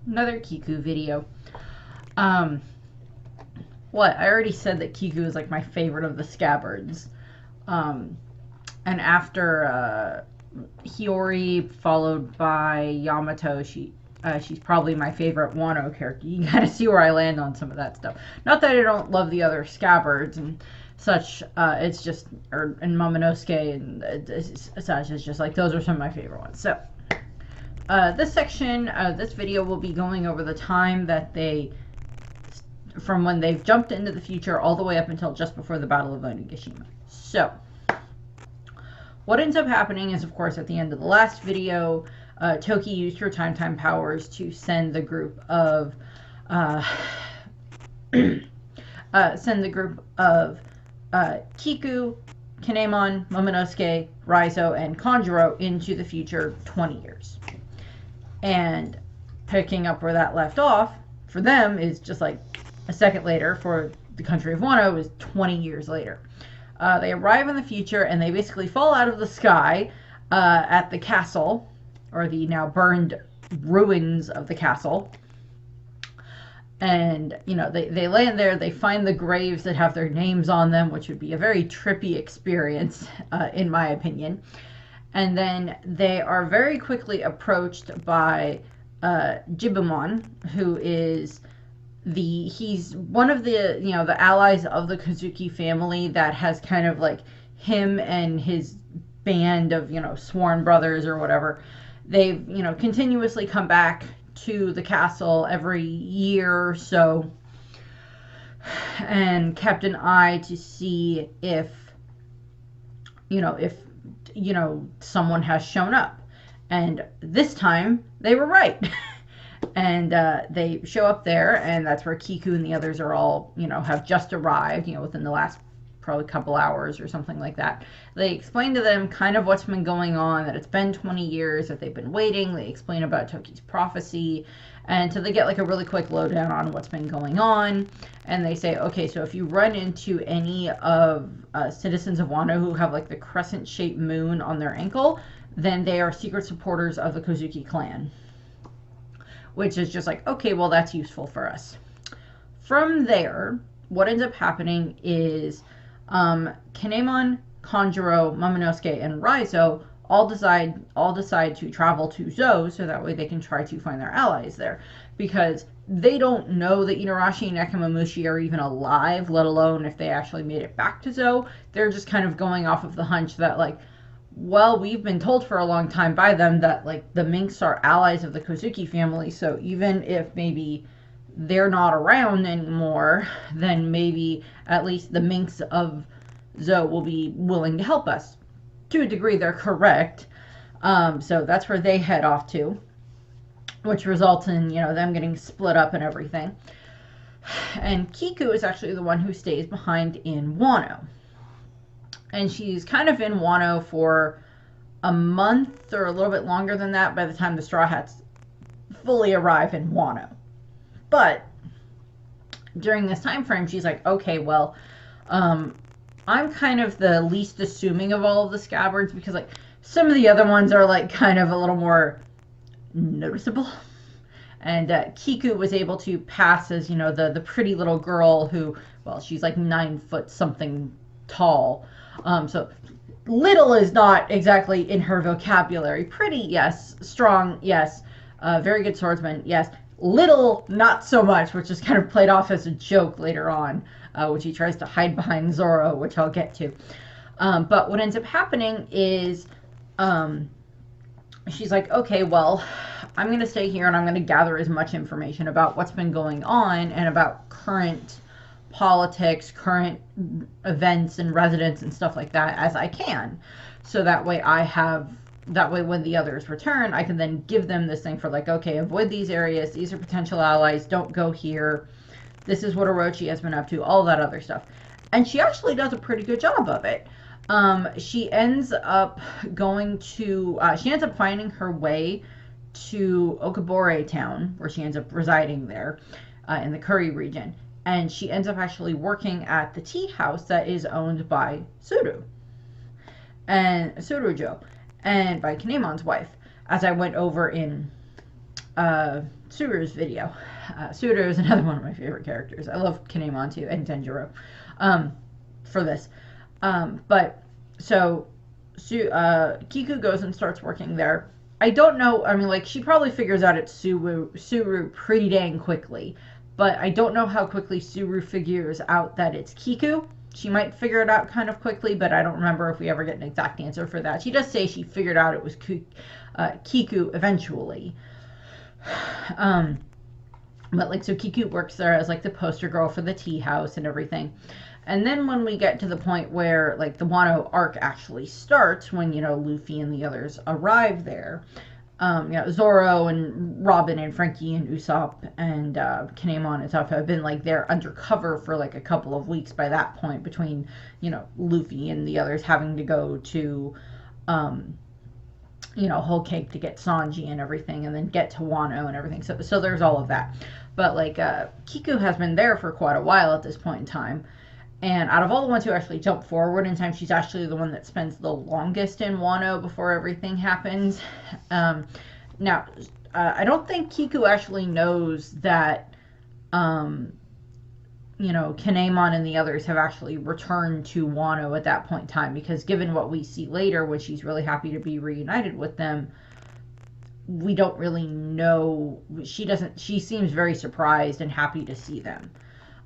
Another Kiku video. Um, what? I already said that Kiku is like my favorite of the Scabbards. Um, and after Hiyori, followed by Yamato, she's probably my favorite Wano character. You gotta see where I land on some of that stuff. Not that I don't love the other Scabbards and such. It's just, and Momonosuke and such. It's just like those are some of my favorite ones. So this section, this video will be going over the time that from when they've jumped into the future all the way up until just before the Battle of Onigashima. So, what ends up happening is, of course, at the end of the last video, Toki used her time powers to send the group of Kiku, Kinemon, Momonosuke, Raizo, and Kanjuro into the future 20 years. And picking up where that left off, for them, is just like a second later. For the country of Wano, is 20 years later. They arrive in the future, and they basically fall out of the sky at the castle, or the now burned ruins of the castle. And, you know, they land there, they find the graves that have their names on them, which would be a very trippy experience, in my opinion. And then they are very quickly approached by Jibumon, who is he's one of the, you know, the allies of the Kozuki family that has kind of like him and his band of, you know, sworn brothers or whatever. They've, you know, continuously come back to the castle every year or so and kept an eye to see if someone has shown up. And this time they were right. And they show up there, and that's where Kiku and the others are all, you know, have just arrived, you know, within the last probably couple hours or something like that. They explain to them kind of what's been going on, that it's been 20 years, that they've been waiting. They explain about Toki's prophecy, and so they get like a really quick lowdown on what's been going on. And they say, okay, so if you run into any of citizens of Wano who have like the crescent-shaped moon on their ankle, then they are secret supporters of the Kozuki clan. Which is just like, okay, well, that's useful for us. From there, what ends up happening is Kinemon, Kanjuro, Momonosuke, and Raizo all decide to travel to Zou, so that way they can try to find their allies there. Because they don't know that Inarashi and Nekomamushi are even alive, let alone if they actually made it back to Zou. They're just kind of going off of the hunch that, like, well, we've been told for a long time by them that, like, the Minks are allies of the Kozuki family, so even if maybe they're not around anymore, then maybe at least the Minks of Zou will be willing to help us. To a degree, they're correct. So that's where they head off to, which results in, you know, them getting split up and everything. And Kiku is actually the one who stays behind in Wano. And she's kind of in Wano for a month or a little bit longer than that by the time the Straw Hats fully arrive in Wano. But during this time frame, she's like, okay, well, I'm kind of the least assuming of all of the Scabbards, because, like, some of the other ones are, like, kind of a little more noticeable. And Kiku was able to pass as, you know, the pretty little girl who, well, she's like 9 foot something tall. So little is not exactly in her vocabulary. Pretty, yes. Strong, yes. Very good swordsman, yes. Little, not so much, which is kind of played off as a joke later on, which he tries to hide behind Zoro, which I'll get to. But what ends up happening is she's like, okay, well, I'm going to stay here and I'm going to gather as much information about what's been going on and about current politics, current events and residents and stuff like that as I can. So that way when the others return, I can then give them this thing for, like, okay, avoid these areas, these are potential allies, don't go here, this is what Orochi has been up to, all that other stuff. And she actually does a pretty good job of it. She ends up finding her way to Okabore town, where she ends up residing there, in the Kuri region. And she ends up actually working at the tea house that is owned by Surujo, and by Kinemon's wife. As I went over in Suru's video. Suru is another one of my favorite characters. I love Kinemon too, and Denjiro for this. But so Kiku goes and starts working there. I don't know. I mean, like, she probably figures out it's Suru pretty dang quickly. But I don't know how quickly Suru figures out that it's Kiku. She might figure it out kind of quickly, but I don't remember if we ever get an exact answer for that. She does say she figured out it was Kiku eventually. But, like, so Kiku works there as, like, the poster girl for the tea house and everything. And then when we get to the point where, like, the Wano arc actually starts, when, you know, Luffy and the others arrive there, you know, Zoro and Robin and Frankie and Usopp and Kinemon and stuff have been, like, there undercover for, like, a couple of weeks by that point, between, you know, Luffy and the others having to go to, you know, Whole Cake to get Sanji and everything, and then get to Wano and everything. So there's all of that. But, like, Kiku has been there for quite a while at this point in time. And out of all the ones who actually jump forward in time, she's actually the one that spends the longest in Wano before everything happens. Now, I don't think Kiku actually knows that, you know, Kinemon and the others have actually returned to Wano at that point in time. Because given what we see later, when she's really happy to be reunited with them, we don't really know. She seems very surprised and happy to see them.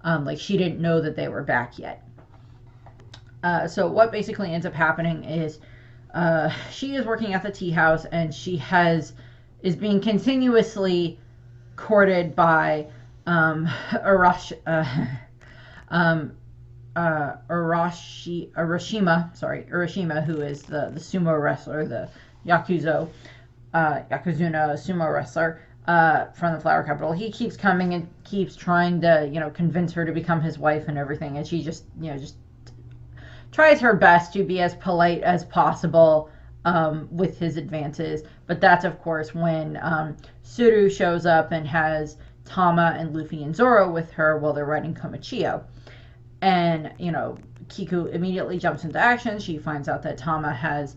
Like, she didn't know that they were back yet. So what basically ends up happening is she is working at the tea house, and she is being continuously courted by Urashima, who is the sumo wrestler, the Yakuzuna sumo wrestler. From the Flower Capital. He keeps coming and keeps trying to, you know, convince her to become his wife and everything, and she just, you know, just tries her best to be as polite as possible with his advances. But that's, of course, when Suru shows up and has Tama and Luffy and Zoro with her while they're riding Komichio. And, you know, Kiku immediately jumps into action. She finds out that Tama has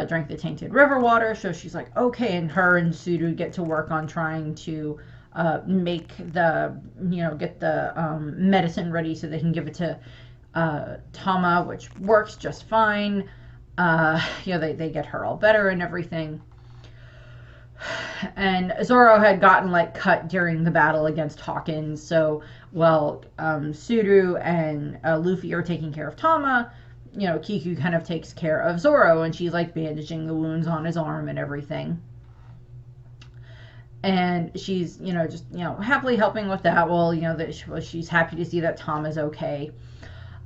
drank the tainted river water, so she's like, okay, and her and Suru get to work on trying to make the, you know, get the medicine ready so they can give it to Tama, which works just fine. You know, they get her all better and everything. And Zoro had gotten, like, cut during the battle against Hawkins, so while Suru and Luffy are taking care of Tama, you know, Kiku kind of takes care of Zoro, and she's, like, bandaging the wounds on his arm and everything. And she's, you know, just, you know, happily helping with that. Well, you know, that she's happy to see that Tom is okay.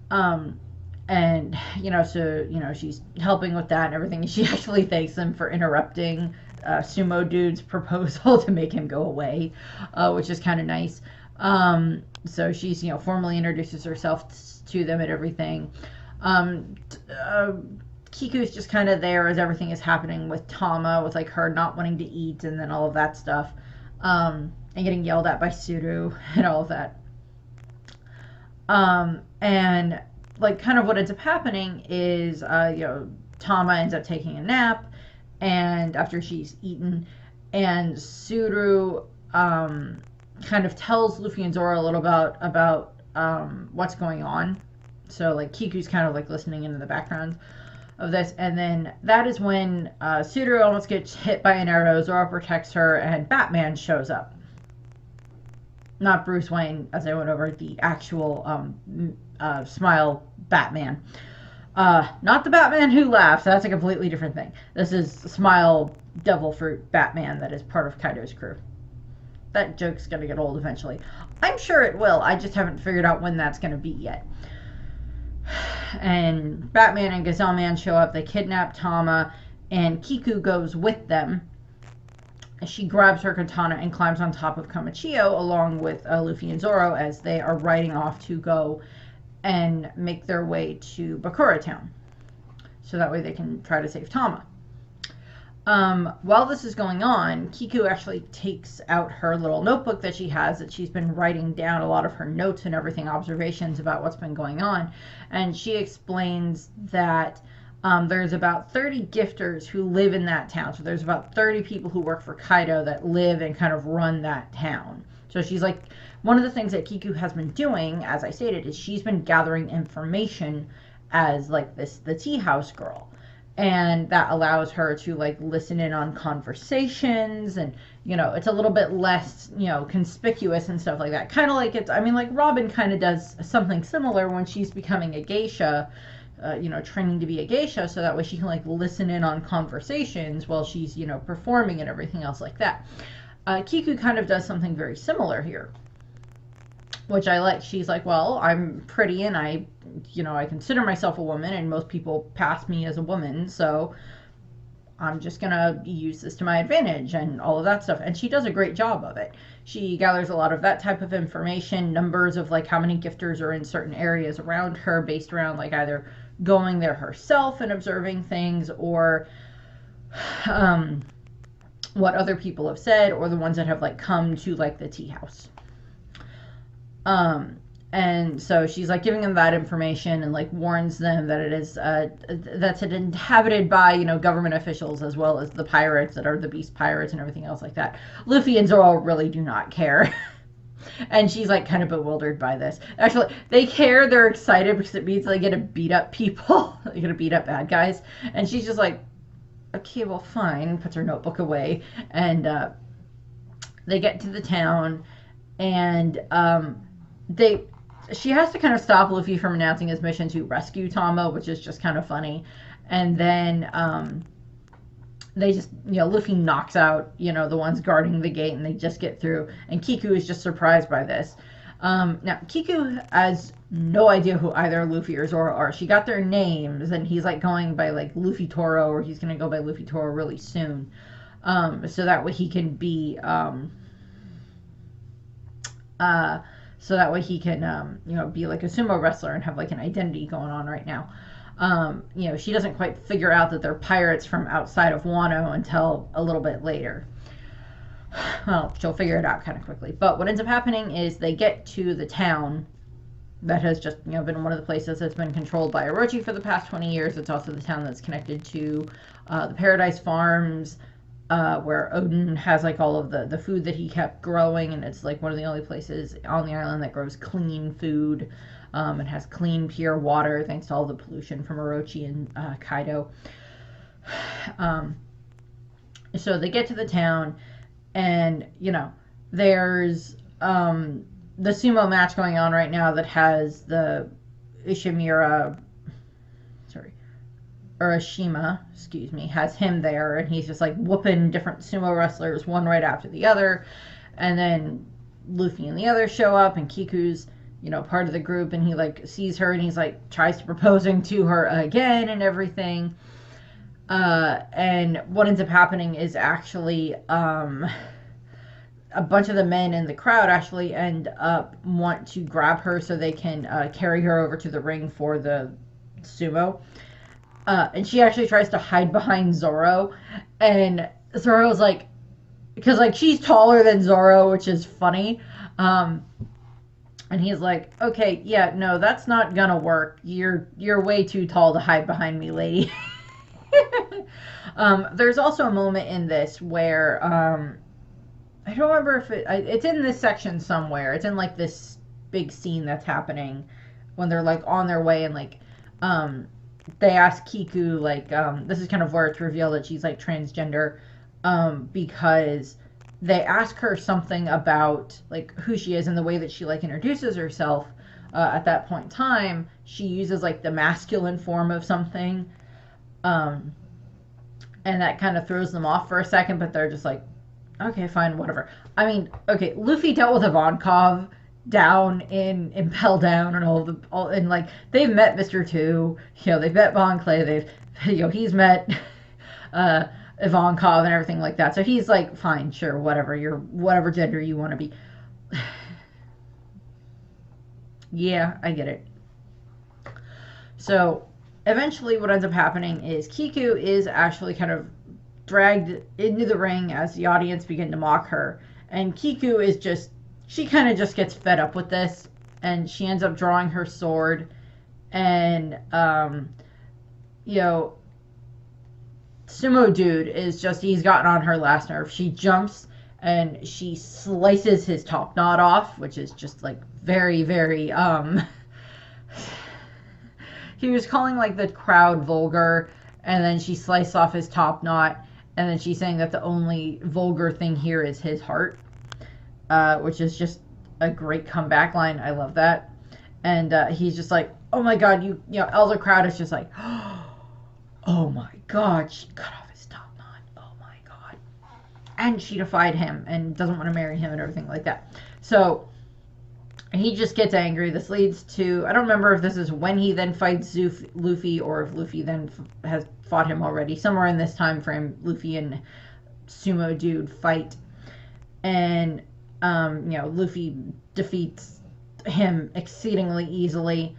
And, you know, so, you know, she's helping with that and everything. And she actually thanks them for interrupting Sumo Dude's proposal to make him go away, which is kind of nice. So she's, you know, formally introduces herself to them and everything. Kiku's just kind of there as everything is happening with Tama, with, like, her not wanting to eat and then all of that stuff, and getting yelled at by Suru and all of that. And, like, kind of what ends up happening is, you know, Tama ends up taking a nap, and after she's eaten, and Suru kind of tells Luffy and Zoro a little about what's going on. So, like, Kiku's kind of, like, listening into the background of this. And then that is when Suru almost gets hit by an arrow. Zoro protects her, and Batman shows up. Not Bruce Wayne, as I went over, the actual Smile Batman. Not the Batman who laughs. That's a completely different thing. This is Smile Devil Fruit Batman that is part of Kaido's crew. That joke's going to get old eventually. I'm sure it will. I just haven't figured out when that's going to be yet. And Batman and Gazelle Man show up. They kidnap Tama, and Kiku goes with them. She grabs her katana and climbs on top of Komichio along with Luffy and Zoro as they are riding off to go and make their way to Bakura Town. So that way they can try to save Tama. While this is going on, Kiku actually takes out her little notebook that she has, that she's been writing down a lot of her notes and everything, observations about what's been going on. And she explains that There's about 30 gifters who live in that town. So there's about 30 people who work for Kaido that live and kind of run that town. So she's like, one of the things that Kiku has been doing, as I stated, is she's been gathering information as like the tea house girl. And that allows her to like listen in on conversations, and it's a little bit less conspicuous and stuff like that, kind of like like Robin kind of does something similar when she's becoming a geisha, training to be a geisha, so that way she can like listen in on conversations while she's performing and everything else like that. Kiku kind of does something very similar here, which I like. She's like, well, I'm pretty, and I consider myself a woman, and most people pass me as a woman, so I'm just gonna use this to my advantage and all of that stuff. And she does a great job of it. She gathers a lot of that type of information, numbers of like how many gifters are in certain areas around her, based around like either going there herself and observing things, or what other people have said, or the ones that have like come to like the tea house. And so she's like giving them that information and like warns them that it is that's inhabited by government officials, as well as the pirates that are the beast pirates and everything else like that. Luffy and Zoro really do not care. And she's like kind of bewildered by this. Actually, they care, they're excited, because it means they get to beat up people. They get to beat up bad guys. And she's just like, okay, well, fine. Puts her notebook away. And they get to the town, and she has to kind of stop Luffy from announcing his mission to rescue Tama, which is just kind of funny. And then they just, Luffy knocks out, the ones guarding the gate, and they just get through. And Kiku is just surprised by this. Now, Kiku has no idea who either Luffy or Zoro are. She got their names, and he's like going by like Luffy Toro, or he's going to go by Luffy Toro really soon. So that way he can be... so that way he can, be like a sumo wrestler and have like an identity going on right now. She doesn't quite figure out that they're pirates from outside of Wano until a little bit later. Well, she'll figure it out kind of quickly. But what ends up happening is they get to the town that has just, been one of the places that's been controlled by Orochi for the past 20 years. It's also the town that's connected to the Paradise Farms, where Odin has like all of the food that he kept growing, and it's like one of the only places on the island that grows clean food, and has clean, pure water, thanks to all the pollution from Orochi and Kaido. So they get to the town, and there's the sumo match going on right now that has the Urashima, has him there, and he's just like whooping different sumo wrestlers one right after the other. And then Luffy and the others show up, and Kiku's part of the group, and he like sees her, and he's like tries to proposing to her again and everything. And what ends up happening is actually a bunch of the men in the crowd actually end up want to grab her so they can carry her over to the ring for the sumo. And she actually tries to hide behind Zoro, and Zoro's like, because like she's taller than Zoro, which is funny. And he's like, okay, yeah, no, that's not gonna work. You're way too tall to hide behind me, lady. There's also a moment in this where I don't remember if it's in this section somewhere. It's in like this big scene that's happening when they're like on their way, and like they ask Kiku, like, this is kind of where it's revealed that she's like transgender, because they ask her something about like who she is, and the way that she like introduces herself. At that point in time, she uses like the masculine form of something, and that kind of throws them off for a second, but they're just like, okay, fine, whatever. I mean, okay, Luffy dealt with Ivankov down in Impel Down, and and like they've met Mr. Two, they've met Von Clay, they've he's met Ivankov and everything like that. So he's like, fine, sure, whatever, you're whatever gender you want to be. Yeah, I get it. So eventually what ends up happening is Kiku is actually kind of dragged into the ring as the audience begin to mock her, and Kiku is just, she kind of just gets fed up with this, and she ends up drawing her sword, and you know, Sumo Dude is just, he's gotten on her last nerve. She jumps and she slices his top knot off, which is just like very, very, he was calling like the crowd vulgar, and then she sliced off his top knot, and then she's saying that the only vulgar thing here is his heart, which is just a great comeback line. I love that. And he's just like, oh my god, you know, Elder Crowd is just like, oh my god, she cut off his top knot. Oh my god. And she defied him and doesn't want to marry him and everything like that. So he just gets angry. This leads to, I don't remember if this is when he then fights Luffy, or if Luffy then has fought him already. Somewhere in this time frame, Luffy and Sumo Dude fight. And, you know, Luffy defeats him exceedingly easily,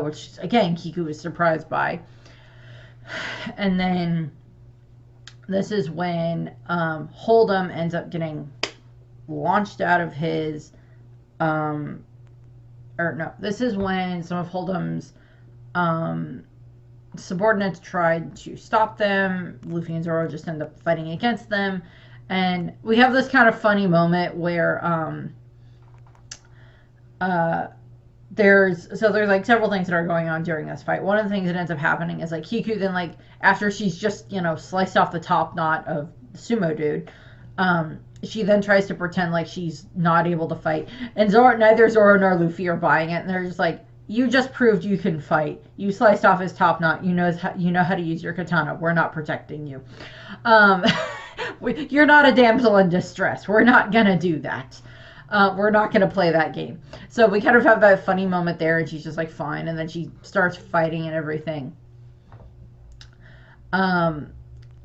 which, again, Kiku is surprised by. And then this is when Hold'em ends up getting launched out of his... this is when some of Hold'em's subordinates tried to stop them. Luffy and Zoro just end up fighting against them. And we have this kind of funny moment where there's like several things that are going on during this fight. One of the things that ends up happening is like Kiku then, like, after she's just, you know, sliced off the top knot of the Sumo Dude, she then tries to pretend like she's not able to fight. And neither Zoro nor Luffy are buying it. And they're just like, you just proved you can fight. You sliced off his top knot. You know how to use your katana. We're not protecting you. You're not a damsel in distress. We're not going to do that. We're not going to play that game. So we kind of have that funny moment there. And she's just like, fine. And then she starts fighting and everything.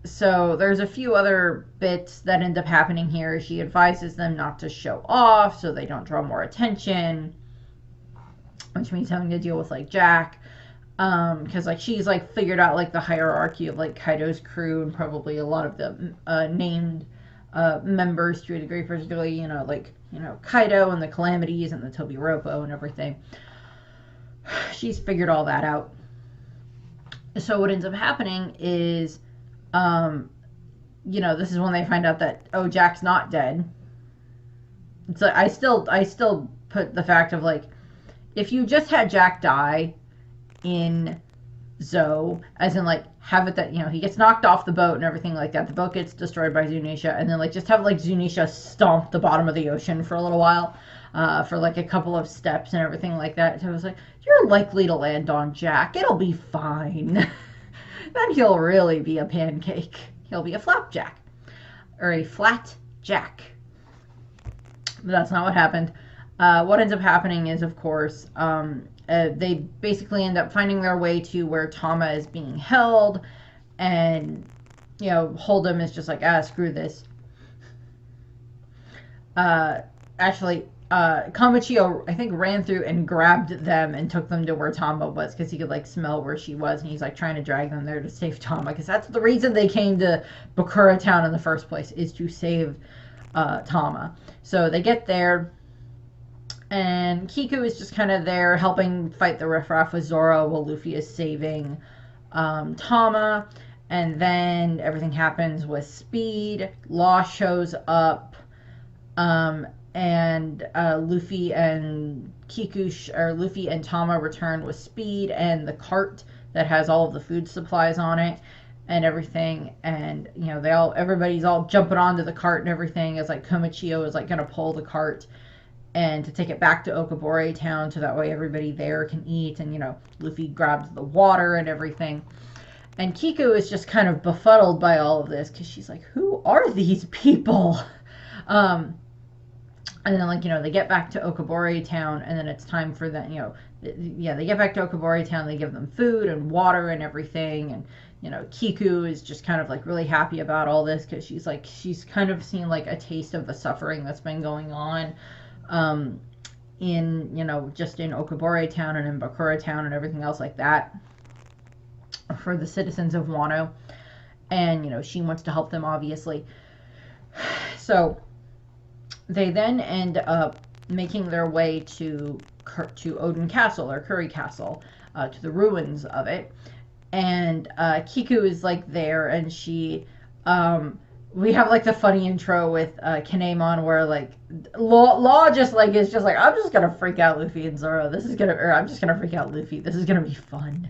So there's a few other bits that end up happening here. She advises them not to show off so they don't draw more attention, which means having to deal with like Jack, because like she's like figured out like the hierarchy of like Kaido's crew and probably a lot of the named members to a degree, particularly, you know, like, you know, Kaido and the Calamities and the Tobiropo and everything. She's figured all that out. So what ends up happening is, you know, this is when they find out that, oh, Jack's not dead. It's like, I still put the fact of like, if you just had Jack die in Zou, as in like have it that, you know, he gets knocked off the boat and everything like that, the boat gets destroyed by Zunisha, and then like just have like Zunisha stomp the bottom of the ocean for a little while, for like a couple of steps and everything like that. So I was like, you're likely to land on Jack. It'll be fine. Then he'll really be a pancake. He'll be a flapjack. Or a flat jack. But that's not what happened. What ends up happening is, of course, they basically end up finding their way to where Tama is being held. And, you know, Hold'em is just like, screw this. Actually, Kamachio, I think, ran through and grabbed them and took them to where Tama was, because he could like smell where she was, and he's like trying to drag them there to save Tama, because that's the reason they came to Bakura Town in the first place, is to save Tama. So they get there, and Kiku is just kind of there helping fight the riffraff with Zoro while Luffy is saving Tama. And then everything happens with speed. Law shows up. And Luffy and Luffy and Tama return with speed and the cart that has all of the food supplies on it and everything. And, you know, everybody's all jumping onto the cart and everything, as like Komachio is like gonna pull the cart and to take it back to Okabore Town, so that way everybody there can eat. And, you know, Luffy grabs the water and everything. And Kiku is just kind of befuddled by all of this, because she's like, who are these people? And then, like, you know, they get back to Okabore Town, and then it's time for them, you know, they get back to Okabore Town, they give them food and water and everything, and, you know, Kiku is just kind of, like, really happy about all this, because she's kind of seen, like, a taste of the suffering that's been going on, in, you know, just in Okabore Town and in Bakura Town and everything else like that, for the citizens of Wano, and, you know, she wants to help them, obviously. So they then end up making their way to Oden Castle, or Curry Castle, to the ruins of it. and Kiku is like there, and um, we have like the funny intro with Kinemon where like Law just like is just like, I'm just gonna freak out Luffy and Zoro. I'm just gonna freak out Luffy. This is gonna be fun,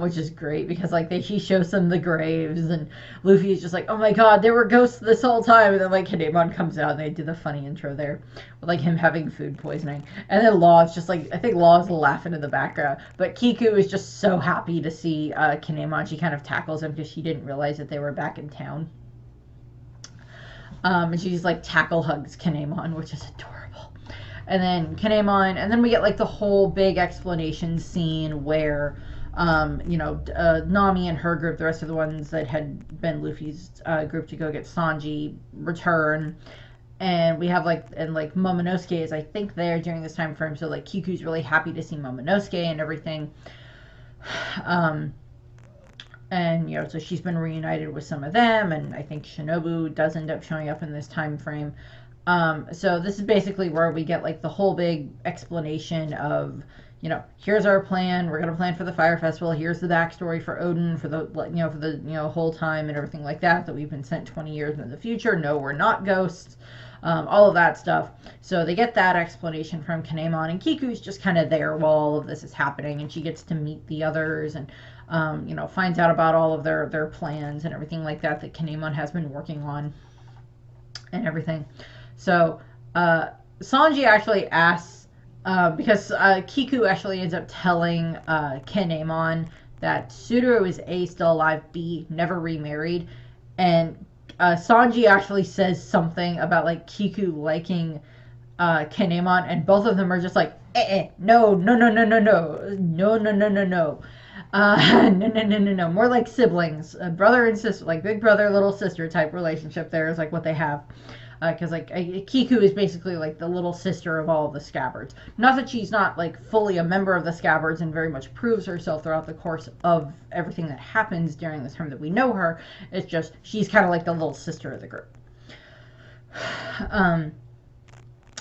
which is great because like he shows them the graves, and Luffy is just like, oh my god, there were ghosts this whole time, and then like Kinemon comes out and they do the funny intro there with like him having food poisoning, and then Law is just like, I think Law is laughing in the background, but Kiku is just so happy to see Kinemon. She kind of tackles him because she didn't realize that they were back in town. And she's like tackle hugs Kinemon, which is adorable. And then Kinemon, and then we get like the whole big explanation scene where, Nami and her group, the rest of the ones that had been Luffy's group to go get Sanji, return. And we have like Momonosuke is, I think, there during this time frame. So like Kiku's really happy to see Momonosuke and everything. And, so she's been reunited with some of them, and I think Shinobu does end up showing up in this time frame. So this is basically where we get, like, the whole big explanation of, here's our plan. We're going to plan for the Fire Festival. Here's the backstory for Odin for the whole time and everything like that we've been sent 20 years in the future. No, we're not ghosts. All of that stuff. So they get that explanation from Kinemon, and Kiku's just kind of there while all of this is happening, and she gets to meet the others and finds out about all of their plans and everything like that Kinemon has been working on and everything. So Sanji actually asks, because Kiku actually ends up telling Kinemon that Sudaro is A, still alive, B, never remarried, and Sanji actually says something about like Kiku liking Kinemon, and both of them are just like, no, no, no, no, no, no, no, no, no, no, no. No. More like siblings, brother and sister, like big brother, little sister type relationship. There is like what they have, because like Kiku is basically like the little sister of all of the Scabbards. Not that she's not like fully a member of the Scabbards and very much proves herself throughout the course of everything that happens during the time that we know her. It's just she's kind of like the little sister of the group.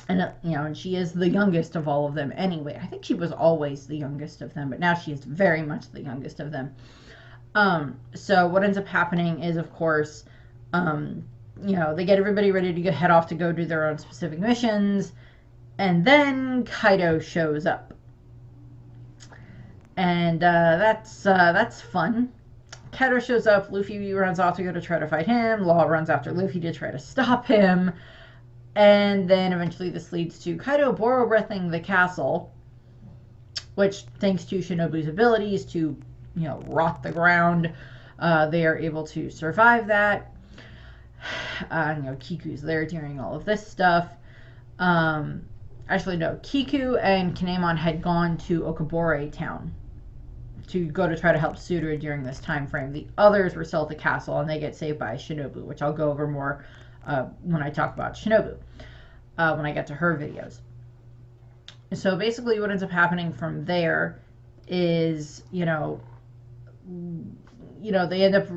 And she is the youngest of all of them anyway. I think she was always the youngest of them, but now she is very much the youngest of them. So what ends up happening is, of course, they get everybody ready to head off to go do their own specific missions, and then Kaido shows up. And that's fun. Kaido shows up, Luffy runs off to go to try to fight him, Law runs after Luffy to try to stop him. And then eventually this leads to Kaido Boro-breathing the castle, which, thanks to Shinobu's abilities to, rot the ground, they are able to survive that. Kiku's there during all of this stuff. Actually, no, Kiku and Kinemon had gone to Okabore town to go to try to help Sudaro during this time frame. The others were still at the castle, and they get saved by Shinobu, which I'll go over more when I talk about Shinobu, when I get to her videos. So basically what ends up happening from there is, they end up,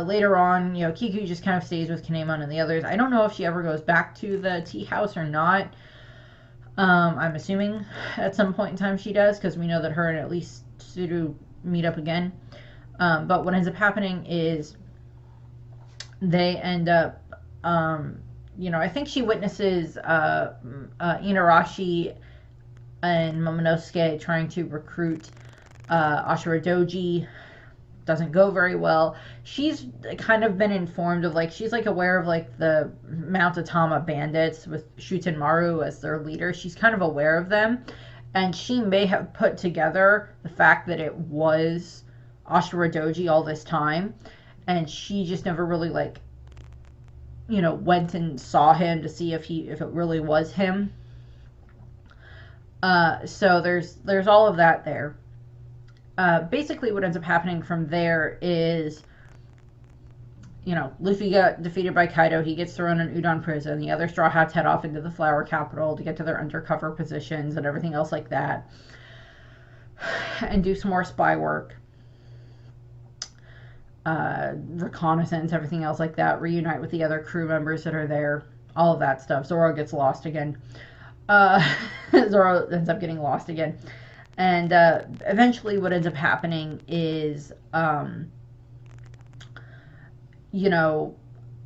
later on, Kiku just kind of stays with Kinemon and the others. I don't know if she ever goes back to the tea house or not. I'm assuming at some point in time she does, because we know that her and at least Sudaro meet up again. But what ends up happening is they end up, I think she witnesses Inarashi and Momonosuke trying to recruit Ashura Doji. Doesn't go very well. She's kind of been informed of, she's aware of the Mount Atama bandits with Shuten Maru as their leader. She's kind of aware of them, and she may have put together the fact that it was Ashura Doji all this time, and she just never really went and saw him to see if it really was him. So there's all of that there. Basically what ends up happening from there is, Luffy got defeated by Kaido. He gets thrown in Udon prison. The other Straw Hats head off into the Flower Capital to get to their undercover positions and everything else like that, and do some more spy work, reconnaissance, everything else like that, reunite with the other crew members that are there, all of that stuff. Zoro gets lost again. Zoro ends up getting lost again. And eventually what ends up happening is, you know,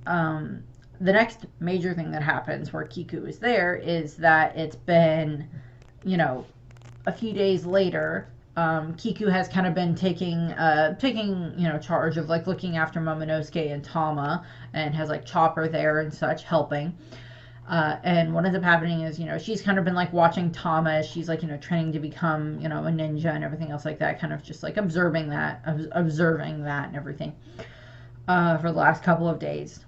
the next major thing that happens where Kiku is there is that it's been, you know, a few days later. Kiku has kind of been taking charge of like looking after Momonosuke and Tama, and has like Chopper there and such helping. And what ends up happening is, she's kind of been like watching Tama as she's like, training to become, a ninja and everything else like that, kind of just like observing that and everything, for the last couple of days.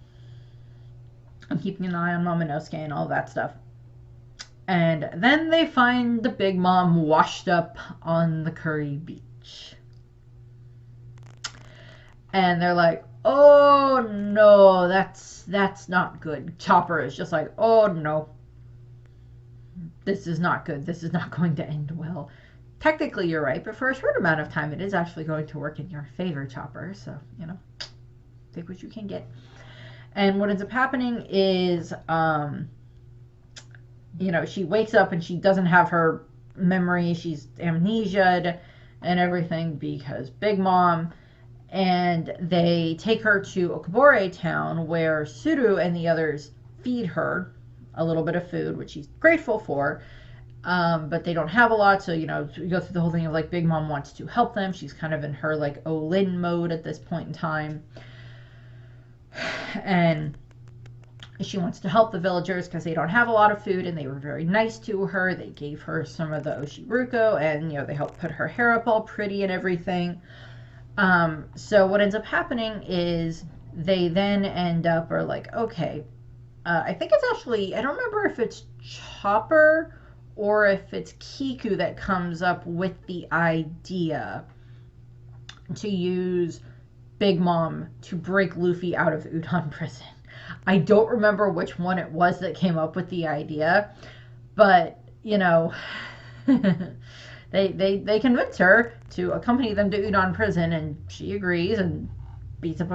I'm keeping an eye on Momonosuke and all that stuff. And then they find the Big Mom washed up on the Curry Beach. And they're like, oh no, that's not good. Chopper is just like, oh no, this is not good. This is not going to end well. Technically, you're right, but for a short amount of time, it is actually going to work in your favor, Chopper. So, take what you can get. And what ends up happening is, she wakes up and she doesn't have her memory. She's amnesia'd and everything because Big Mom. And they take her to Okabore town where Suru and the others feed her a little bit of food, which she's grateful for. But they don't have a lot, so, we go through the whole thing of, like, Big Mom wants to help them. She's kind of in her, like, Olin mode at this point in time. And she wants to help the villagers because they don't have a lot of food, and they were very nice to her. They gave her some of the oshiruko, and, they helped put her hair up all pretty and everything. So what ends up happening is they then end up, or like, okay, I think it's actually, I don't remember if it's Chopper or if it's Kiku that comes up with the idea to use Big Mom to break Luffy out of Udon prison. I don't remember which one it was that came up with the idea, but, They convince her to accompany them to Udon prison, and she agrees and beats up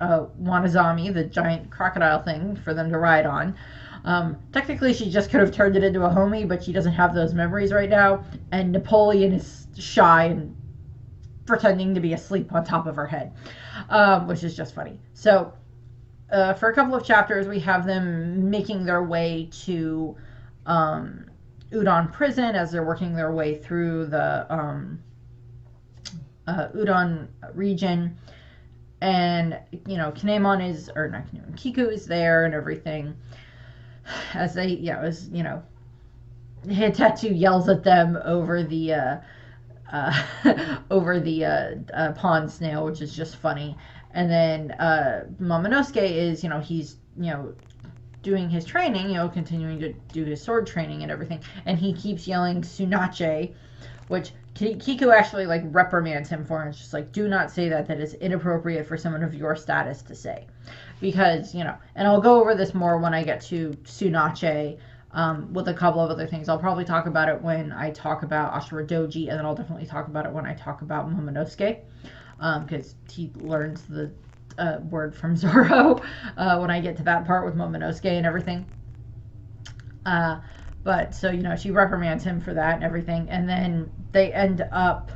a Wanazami, the giant crocodile thing, for them to ride on. Technically, she just could have turned it into a homie, but she doesn't have those memories right now, and Napoleon is shy and pretending to be asleep on top of her head, which is just funny. So, for a couple of chapters, we have them making their way to Udon prison as they're working their way through the Udon region, and Kinemon is, or not Kinemon, Kiku is there and everything as they, Hitetsu yells at them over the pond snail, which is just funny. And then Momonosuke is, he's doing his training, continuing to do his sword training and everything, and he keeps yelling Tsunache, which Kiku actually like reprimands him for, and it's just like, do not say that. That is inappropriate for someone of your status to say, because and I'll go over this more when I get to Tsunache, with a couple of other things. I'll probably talk about it when I talk about Ashura Doji, and then I'll definitely talk about it when I talk about Momonosuke, because he learns the word from Zoro when I get to that part with Momonosuke and everything. But so she reprimands him for that and everything, and then they end up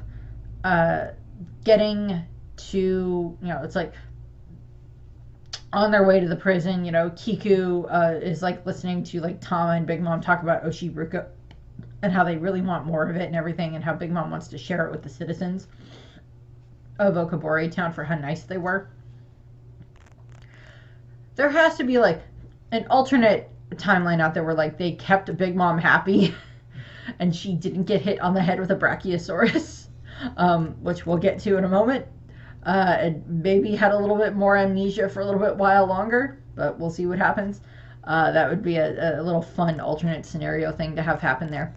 getting to it's like on their way to the prison. Kiku is like listening to like Tama and Big Mom talk about Oshiruko and how they really want more of it and everything, and how Big Mom wants to share it with the citizens of Okabore town for how nice they were. There has to be like an alternate timeline out there where like they kept Big Mom happy and she didn't get hit on the head with a Brachiosaurus, which we'll get to in a moment, and maybe had a little bit more amnesia for a little bit while longer, but we'll see what happens. That would be a little fun alternate scenario thing to have happen there.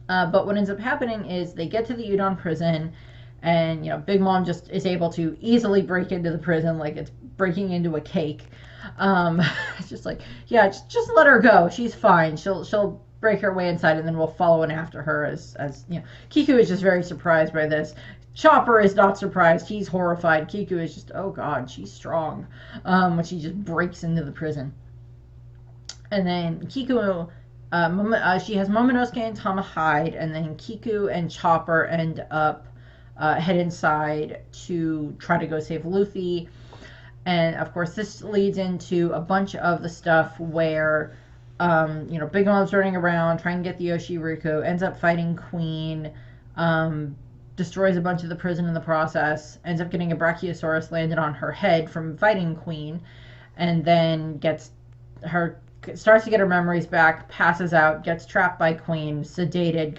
But what ends up happening is they get to the Udon prison, and Big Mom just is able to easily break into the prison like it's breaking into a cake. It's just like, yeah, just let her go. She's fine. She'll break her way inside, and then we'll follow in after her as Kiku is just very surprised by this. Chopper is not surprised. He's horrified. Kiku is just, oh god, she's strong. When she just breaks into the prison. And then Kiku She has Momonosuke and Tama hide, and then Kiku and Chopper end up head inside to try to go save Luffy. And of course, this leads into a bunch of the stuff where, Big Mom's running around trying to get the Yoshiriku, ends up fighting Queen, destroys a bunch of the prison in the process, ends up getting a Brachiosaurus landed on her head from fighting Queen, and then starts to get her memories back, passes out, gets trapped by Queen, sedated,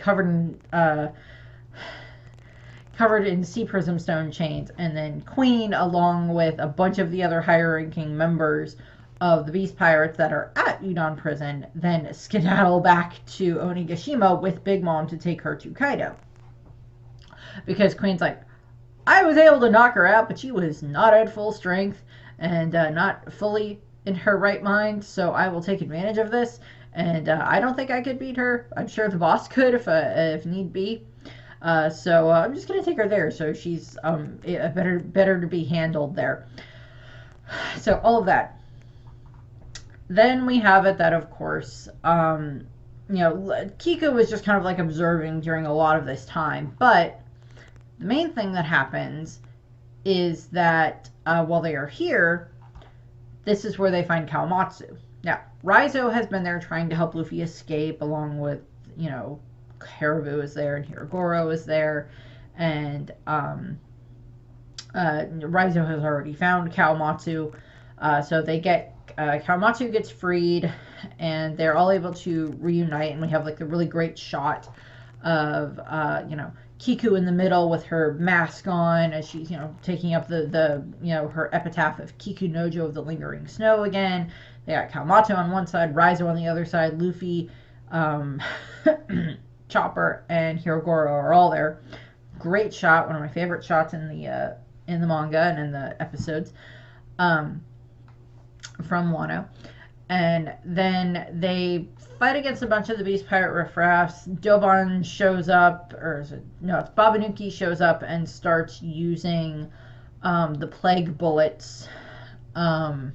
covered in sea prism stone chains, and then Queen, along with a bunch of the other higher ranking members of the Beast Pirates that are at Udon Prison, then skedaddle back to Onigashima with Big Mom to take her to Kaido. Because Queen's like, I was able to knock her out, but she was not at full strength and not fully in her right mind, so I will take advantage of this. And I don't think I could beat her. I'm sure the boss could if need be. So I'm just gonna take her there. So she's better to be handled there. So all of that. Then we have it that, of course, Kiku was just kind of like observing during a lot of this time. But the main thing that happens is that while they are here, this is where they find Kawamatsu. Now, Raizo has been there trying to help Luffy escape, along with, Caribou is there and Hirogoro is there, and Raizo has already found Kawamatsu, so they get Kawamatsu gets freed, and they're all able to reunite, and we have like the really great shot of Kiku in the middle with her mask on as she's taking up the her epitaph of Kikunojo of the Lingering Snow again. They got Kawamatsu on one side, Raizo on the other side, Luffy, Chopper, and Hirogoro are all there. Great shot, one of my favorite shots in the manga and in the episodes from Wano. And then they fight against a bunch of the Beast Pirate riffraffs. Dobon shows up, it's Babanuki shows up and starts using the plague bullets to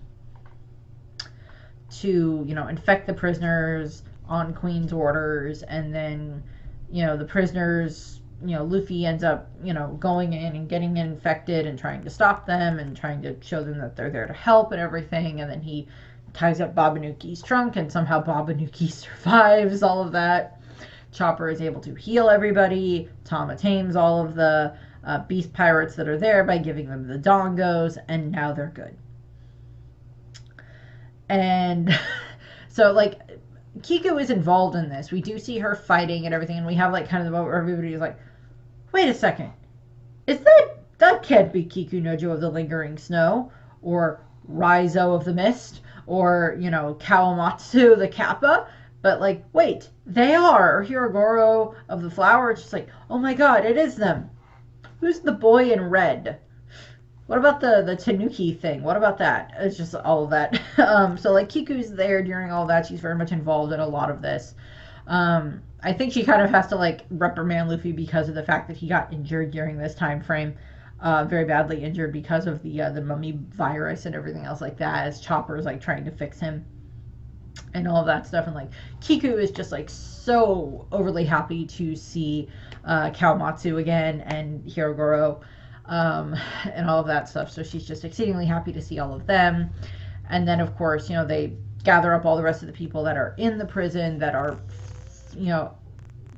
infect the prisoners on Queen's orders, and then the prisoners, Luffy ends up going in and getting infected and trying to stop them and trying to show them that they're there to help and everything, and then he ties up Babanuki's trunk, and somehow Babanuki survives all of that. Chopper is able to heal everybody. Tama tames all of the Beast Pirates that are there by giving them the dongos, and now they're good. And so Kiku is involved in this. We do see her fighting and everything, and we have kind of the moment where everybody is like, wait a second, is that can't be Kikunojo of the Lingering Snow, or Raizo of the Mist, or Kawamatsu the Kappa, but wait, they are, or Hirogoro of the Flower. It's just like, oh my god, it is them. Who's the boy in red? What about the Tanuki thing? What about that? It's just all of that. So Kiku's there during all that. She's very much involved in a lot of this. I think she kind of has to reprimand Luffy because of the fact that he got injured during this time frame, very badly injured because of the mummy virus and everything else like that. As Chopper's trying to fix him and all of that stuff, and Kiku is just so overly happy to see Kawamatsu again and Hirogoro. And all of that stuff. So she's just exceedingly happy to see all of them. And then, of course, they gather up all the rest of the people that are in the prison that are,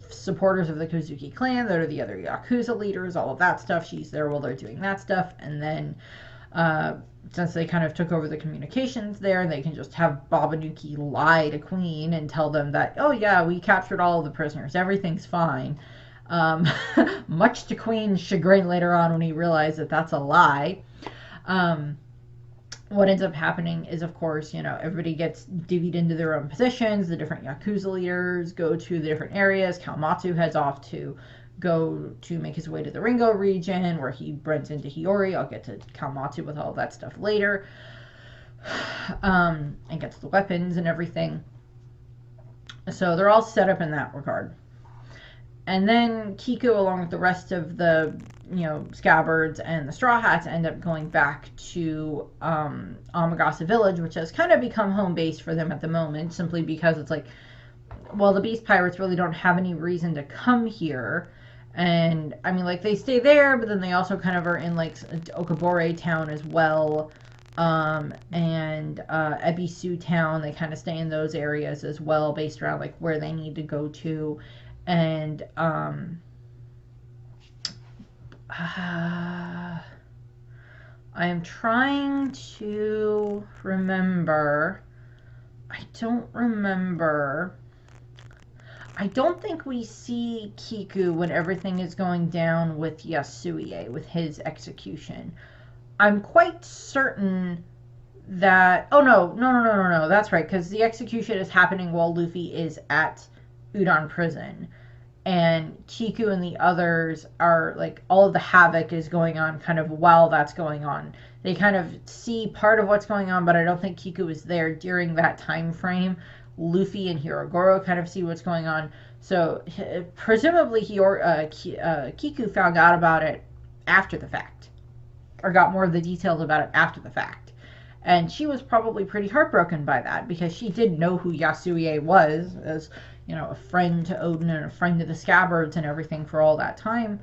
supporters of the Kozuki clan, that are the other Yakuza leaders, all of that stuff. She's there while they're doing that stuff. And then, since they kind of took over the communications there, they can just have Babanuki lie to Queen and tell them that, oh yeah, we captured all of the prisoners. Everything's fine. Much to Queen's chagrin later on when he realized that that's a lie. What ends up happening is, of course, everybody gets divvied into their own positions. The different Yakuza leaders go to the different areas. Kawamatsu heads off to go to make his way to the Ringo region, where he runs into Hiyori. I'll get to Kawamatsu with all that stuff later. And gets the weapons and everything. So they're all set up in that regard. And then Kiku, along with the rest of the, Scabbards and the Straw Hats, end up going back to Amagasa Village, which has kind of become home base for them at the moment, simply because it's well, the Beast Pirates really don't have any reason to come here. And I mean, like, they stay there, but then they also kind of are in like Okabore town as well. And Ebisu town, they kind of stay in those areas as well, based around like where they need to go to. And I am trying to remember. I don't remember. I don't think we see Kiku when everything is going down with Yasuie, with his execution. I'm quite certain that. Oh, no, no, no, no, no, no. That's right, because the execution is happening while Luffy is at Udon Prison. And Kiku and the others are like, all of the havoc is going on kind of while that's going on. They kind of see part of what's going on, but I don't think Kiku is there during that time frame. Luffy and Hirogoro kind of see what's going on. So presumably Kiku found out about it after the fact, or got more of the details about it after the fact. And she was probably pretty heartbroken by that, because she did know who Yasuie was, as, you know, a friend to Odin and a friend to the Scabbards and everything for all that time.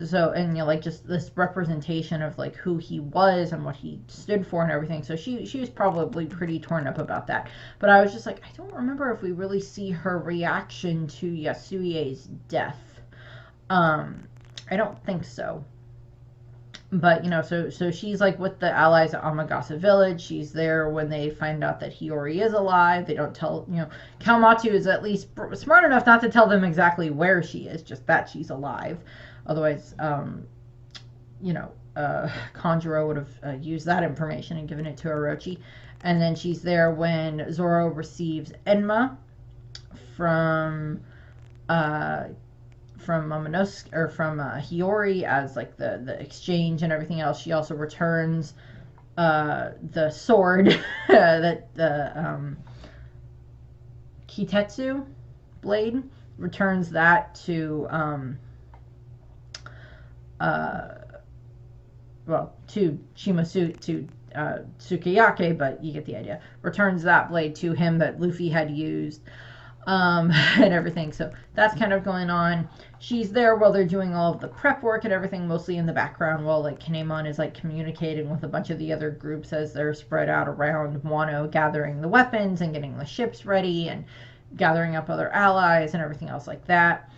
So, and, you know, like, just this representation of like who he was and what he stood for and everything. So she was probably pretty torn up about that. But I was just like, I don't remember if we really see her reaction to Yasuie's death. I don't think so. But, you know, so she's like with the allies at Amagasa Village. She's there when they find out that Hiyori is alive. They don't tell, you know, Kawamatsu is at least smart enough not to tell them exactly where she is, just that she's alive. Otherwise, you know, Kanjuro would have used that information and given it to Orochi. And then she's there when Zoro receives Enma from Momonosuke, or from Hiyori, as like the exchange and everything else. She also returns the sword that the Kitetsu blade, returns that to to Shimasu, to Sukiyake, but you get the idea. Returns that blade to him that Luffy had used, and everything. So that's kind of going on. She's there while they're doing all of the prep work and everything, mostly in the background, while like Kinemon is like communicating with a bunch of the other groups as they're spread out around Wano, gathering the weapons and getting the ships ready and gathering up other allies and everything else like that.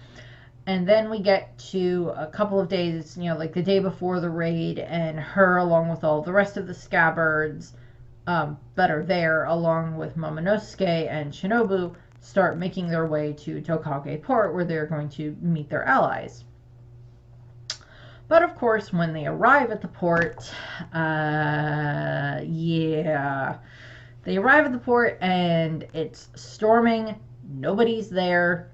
And then we get to a couple of days, you know, like the day before the raid, and her, along with all the rest of the Scabbards that are there, along with Momonosuke and Shinobu, start making their way to Tokage Port, where they're going to meet their allies. But of course, when they arrive at the port, they arrive at the port and it's storming, nobody's there,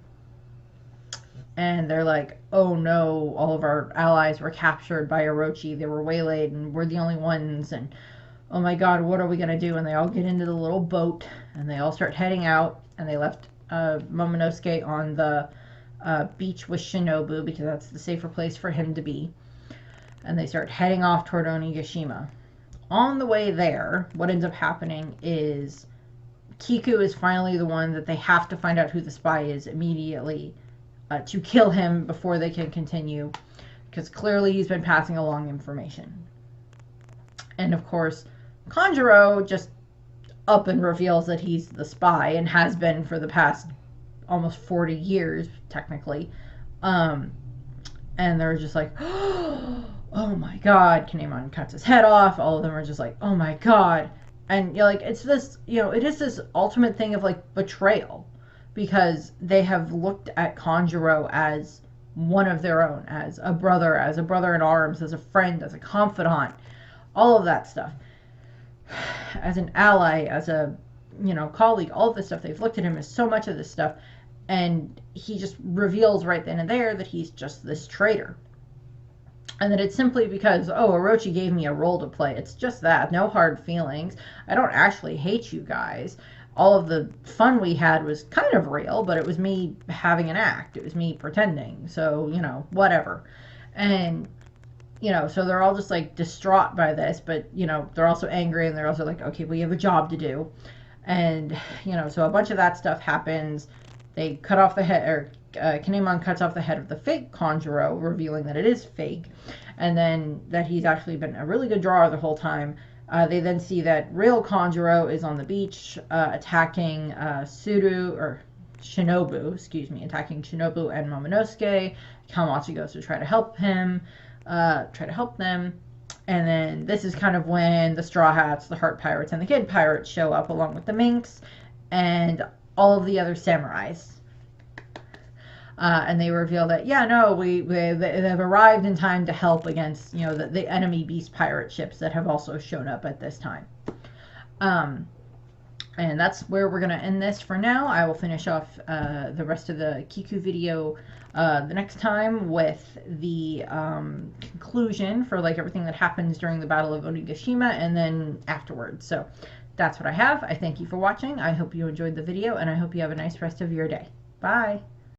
and they're like, oh no, all of our allies were captured by Orochi, they were waylaid, and we're the only ones, and oh my god, what are we gonna do? And they all get into the little boat, and they all start heading out, and they left Momonosuke on the beach with Shinobu, because that's the safer place for him to be. And they start heading off toward Onigashima. On the way there, what ends up happening is Kiku is finally the one that they have to find out who the spy is immediately, to kill him before they can continue, because clearly he's been passing along information. And of course, Kanjuro just up and reveals that he's the spy, and has been for the past almost 40 years, technically. And they're just like, oh my god. Kinemon cuts his head off. All of them are just like, oh my god. And you're like, it's this, you know, it is this ultimate thing of like betrayal, because they have looked at Kanjuro as one of their own, as a brother in arms, as a friend, as a confidant, all of that stuff, as an ally, as a, you know, colleague, all of this stuff. They've looked at him as so much of this stuff, and he just reveals right then and there that he's just this traitor. And that it's simply because, oh, Orochi gave me a role to play. It's just that. No hard feelings. I don't actually hate you guys. All of the fun we had was kind of real, but it was me having an act. It was me pretending. So, you know, whatever. And, you know, so they're all just like distraught by this, but, you know, they're also angry, and they're also like, okay, we have a job to do. And, you know, so a bunch of that stuff happens. They cut off the head, or Kinemon cuts off the head of the fake Conjuro, revealing that it is fake, and then that he's actually been a really good drawer the whole time. They then see that real Conjuro is on the beach attacking Shinobu, excuse me, attacking Shinobu and Momonosuke. Kawamatsu goes to try to help them. And then this is kind of when the Straw Hats, the Heart Pirates, and the Kid Pirates show up along with the Minks and all of the other samurais. And they reveal that, yeah, no, they've arrived in time to help against, you know, the enemy beast pirate ships that have also shown up at this time. And that's where we're going to end this for now. I will finish off the rest of the Kiku video the next time with the conclusion for like everything that happens during the Battle of Onigashima and then afterwards. So that's what I have. I thank you for watching. I hope you enjoyed the video, and I hope you have a nice rest of your day. Bye.